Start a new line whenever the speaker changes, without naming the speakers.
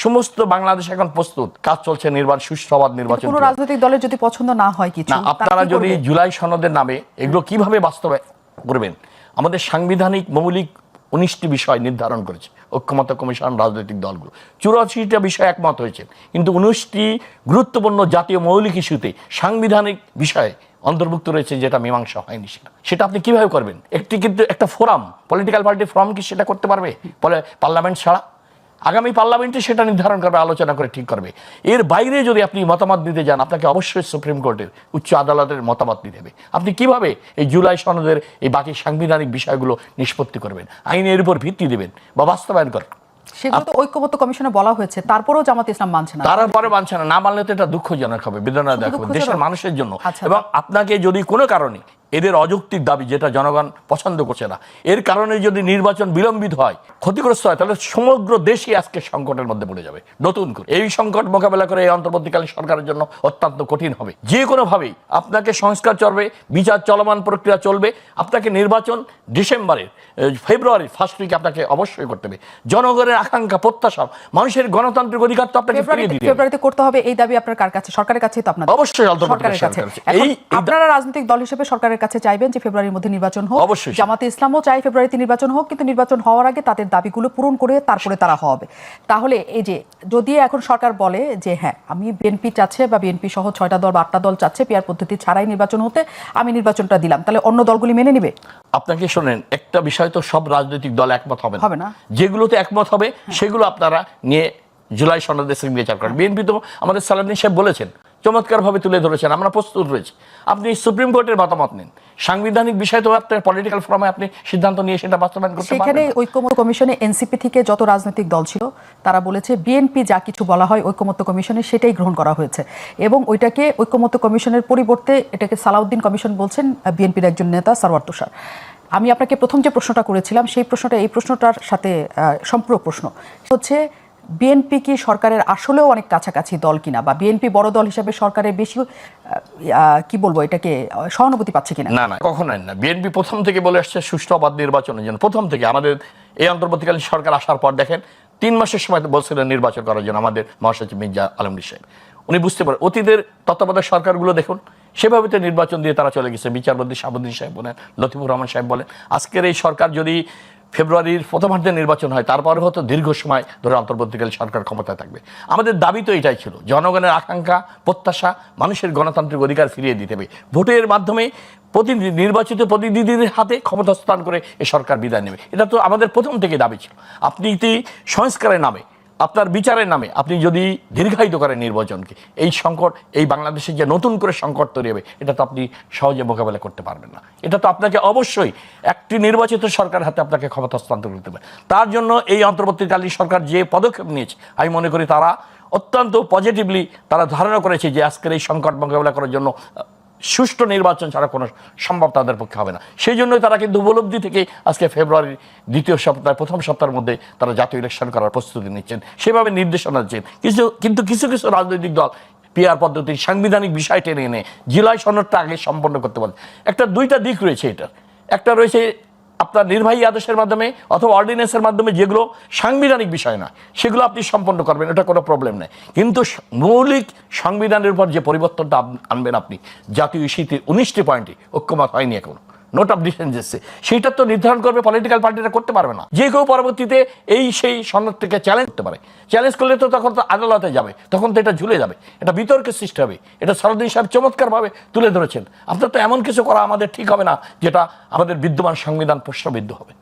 সমস্ত বাংলাদেশ এখন প্রস্তুত, কাজ চলছে, সুষ্ঠু অবাধ নির্বাচন।
কোনো রাজনৈতিক দলের যদি পছন্দ না হয় কিছু,
আপনারা যদি জুলাই সনদের নামে এগুলো কিভাবে বাস্তবায়ন করবেন? আমাদের সাংবিধানিক মৌলিক 19টি বিষয় নির্ধারণ করেছে ঐক্যমত্য কমিশন, রাজনৈতিক দলগুলো 84টা বিষয় একমত হয়েছে, কিন্তু 19টি গুরুত্বপূর্ণ জাতীয় মৌলিক ইস্যুতে সাংবিধানিক বিষয়ে অন্তর্ভুক্ত রয়েছে যেটা মীমাংসা হয়নি। সেটা আপনি কিভাবে করবেন? কিন্তু একটা ফোরাম, পলিটিক্যাল পার্টি ফোরাম কি সেটা করতে পারবে পার্লামেন্ট ছাড়া? আগামী পার্লামেন্টে সেটা নির্ধারণ করবে, আলোচনা করে ঠিক করবে। এর বাইরে যদি আপনি মতামত দিতে যান, আপনাকে অবশ্যই সুপ্রিম কোর্টের, উচ্চ আদালতের মতামত নিতে হবে। আপনি কিভাবে এই জুলাই সনদের এই বাকি সাংবিধানিক বিষয়গুলো নিষ্পত্তি করবেন, আইনের উপর ভিত্তি দেবেন বা বাস্তবায়ন করবেন?
সেগুলো তো ঐক্যমত্য কমিশনে বলা হয়েছে, তারপরেও জামাত ইসলাম মানছে না।
তারপরে মানছে না, না মানলে তো এটা দুঃখজনক হবে, বেদনাদায়ক হবে দেশের মানুষের জন্য। এবং আপনাকে যদি কোনো কারণে এদের অযৌক্তিক দাবি, যেটা জনগণ পছন্দ করছে না, এর কারণে যদি নির্বাচন বিলম্বিত হয়, ক্ষতিগ্রস্ত হয়, তাহলে সমগ্র দেশই আজকে সংকটের মধ্যে পড়ে যাবে নতুন করে। এই সংকট মোকাবেলা করে এই অন্তর্বর্তীকালীন সরকারের জন্য অত্যন্ত কঠিন হবে। যে কোনোভাবেই আপনাকে সংস্কার চলবে, বিচার চলমান প্রক্রিয়া চলবে, আপনাকে নির্বাচন ফেব্রুয়ারির ফার্স্ট উইকে আপনাকে অবশ্যই করতে হবে। জনগণের আকাঙ্ক্ষা, প্রত্যাশা, মানুষের গণতান্ত্রিক অধিকার তো আপনাকে ফিরিয়ে দিতে হবে।
ফেব্রুয়ারিতে করতে হবে, এই দাবি আপনার কার কাছে? সরকারের কাছেই তো আপনাদের।
অবশ্যই
সরকারের কাছে। আপনারা রাজনৈতিক দল হিসেবে সরকারের কাছে চাইবেন যে ফেব্রুয়ারির মধ্যে নির্বাচন হোক।
অবশ্যই
জামাতে ইসলামও চাই ফেব্রুয়ারিতে নির্বাচন হোক, কিন্তু নির্বাচন হওয়ার আগে তাদের দাবিগুলো পূরণ করে তারপরে তারা হবে। তাহলে এই যে যদি এখন সরকার বলে যে হ্যাঁ, আমি বিএনপি চাচ্ছে বা বিএনপি সহ 6টা দল বা 8টা দল চাচ্ছে পিআর পদ্ধতি ছাড়াই নির্বাচন হতে, আমি নির্বাচনটা দিলাম, তাহলে অন্য দলগুলি মেনে নেবে?
আপনাকে শোনেন, একটা বিষয় তো সব রাজনৈতিক দল একমত হবে
না।
যেগুলোতে একমত হবে সেগুলো আপনারা নিয়ে জুলাই সনদে সিগনেচার করেন। বিএনপি তো আমাদের সালাউদ্দিন সাহেব বলেছেন, চমৎকারভাবে তুলে ধরেছেন, আমরা প্রস্তুত রয়েছি। আপনি সুপ্রিম কোর্টের মতামত নিন, সাংবিধানিক বিষয় তো আপনার পলিটিক্যাল ফোরামে আপনি সিদ্ধান্ত নিয়ে সেটা বাস্তবায়ন করতে পারবেন।
সেখানে ঐক্যমত্য কমিশনে এনসিপি থেকে যত রাজনৈতিক দল ছিল তারা বলেছে বিএনপি যা কিছু বলা হয় ঐক্যমত্য কমিশনে সেটাই গ্রহণ করা হয়েছে, এবং ওইটাকে ঐক্যমত্য কমিশনের পরিবর্তে এটাকে সালাউদ্দিন কমিশন বলছেন বিএনপির একজন নেতা সারওয়ার তুষার। আমি আপনাকে প্রথম যে প্রশ্নটা করেছিলাম সেই প্রশ্নটা এই প্রশ্নটার সাথে সম্পূরক প্রশ্ন হচ্ছে, বিএনপি কি সরকারের আসলেও অনেক কাছাকাছি দল কিনা, বা বিএনপি বড় দল হিসেবে সরকারের বেশি কি বলবো এটাকে সহানুভূতি পাচ্ছে কিনা?
না না, কখনোই না। বিএনপি প্রথম থেকে বলে আসছে সুষ্ঠু অবাধ নির্বাচনের জন্য। প্রথম থেকে আমাদের এই অন্তর্বর্তীকালীন সরকার আসার পর দেখেন 3 মাসের সময় বলছিলেন নির্বাচন করার জন্য আমাদের মহাসচিব মির্জা আলমগীর সাহেব। উনি বুঝতে পারেন অতীতের তত্ত্বাবধায়ক সরকারগুলো দেখুন সেভাবে তো নির্বাচন দিয়ে তারা চলে গেছে। বিচারপতি শাহাবুদ্দিন সাহেব বলেন, লতিফুর রহমান সাহেব বলেন, আজকের এই সরকার যদি ফেব্রুয়ারির প্রথমার্ধে নির্বাচন হয়, তারপরে হয়তো দীর্ঘ সময় ধরে অন্তর্বর্তীকালীন সরকার ক্ষমতায় থাকবে। আমাদের দাবি তো এটাই ছিল, জনগণের আকাঙ্ক্ষা, প্রত্যাশা, মানুষের গণতান্ত্রিক অধিকার ফিরিয়ে দিতে হবে। ভোটের মাধ্যমে নির্বাচিত প্রতিনিধিদের হাতে ক্ষমতা হস্তান্তর করে এই সরকার বিদায় নেবে। এটা তো আমাদের প্রথম থেকে দাবি ছিল। আপনি সংস্কারের নামে, আপনার বিচারের নামে আপনি যদি দীর্ঘায়িত করেন নির্বাচনকে, এই সংকট, এই বাংলাদেশে যে নতুন করে সংকট তৈরি হবে, এটা তো আপনি সহজে মোকাবেলা করতে পারবেন না। এটা তো আপনাকে অবশ্যই একটি নির্বাচিত সরকার হাতে আপনাকে ক্ষমতা হস্তান্তর করতে হবে। তার জন্য এই অন্তর্বর্তীকালীন সরকার যে পদক্ষেপ নিয়েছে, আমি মনে করি তারা অত্যন্ত পজিটিভলি তারা ধারণা করেছে যে আজকের এই সংকট মোকাবেলা করার জন্য সুষ্ঠু নির্বাচন ছাড়া কোনো সম্ভব তাদের পক্ষে হবে না। সেই জন্যই তারা কিন্তু উপলব্ধি থেকে আজকে ফেব্রুয়ারির দ্বিতীয় সপ্তাহে, প্রথম সপ্তাহের মধ্যে তারা জাতীয় ইলেকশন করার প্রস্তুতি নিচ্ছেন, সেভাবে নির্দেশনা দিচ্ছেন। কিন্তু কিছু কিছু রাজনৈতিক দল পিআর পদ্ধতির সাংবিধানিক বিষয় টেনে এনে জুলাই সনদটা আগে সম্পন্ন করতে পারে। দুইটা দিক রয়েছে এটার। একটা রয়েছে আপনার নির্বাহী আদেশের মাধ্যমে অথবা অর্ডিন্যান্সের মাধ্যমে, যেগুলো সাংবিধানিক বিষয় না সেগুলো আপনি সম্পন্ন করবেন, এটা কোনো প্রবলেম নেই। কিন্তু মৌলিক সংবিধানের উপর যে পরিবর্তনটা আনবেন আপনি, জাতীয় ইস্যুতে 19টি পয়েন্টে ঐক্যমত হয়নি এখন, নোট অফ ডিসেন্সেসে, সেইটা তো নির্ধারণ করবে পলিটিক্যাল পার্টিরা, করতে পারবে না। যে কেউ পরবর্তীতে সেই সনদ থেকে চ্যালেঞ্জ করতে পারে। চ্যালেঞ্জ করলে তো তখন তো আদালতে যাবে, তখন তো এটা ঝুলে যাবে, এটা বিতর্কের সৃষ্টি হবে। এটা সালাউদ্দিন সাহেব চমৎকারভাবে তুলে ধরেছেন। আপনার তো এমন কিছু করা আমাদের ঠিক হবে না যেটা আমাদের বিদ্যমান সংবিধান প্রশ্নবিদ্ধ হবে।